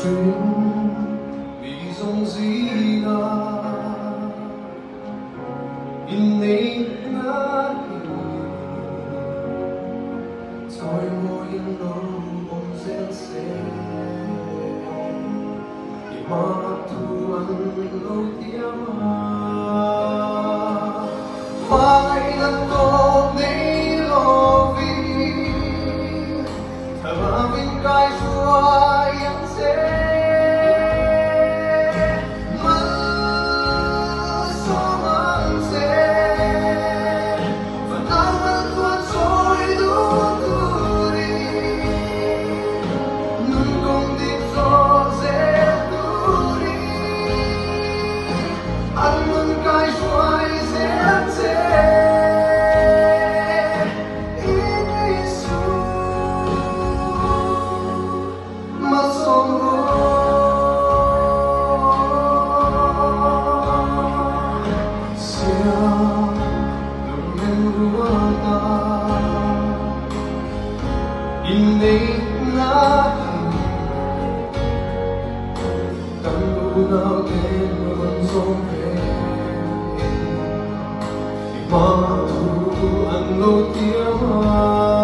chuyện vì dòng gì là ini lagi thôi môi nó bông rên rên thì hoa thu ăn lâu tiếng hoa ngày lần tô mấy lo vì thở mà bên cai xua yang rên Ini lagi Tangguna Kemulan Soke Ipatuan lo tiama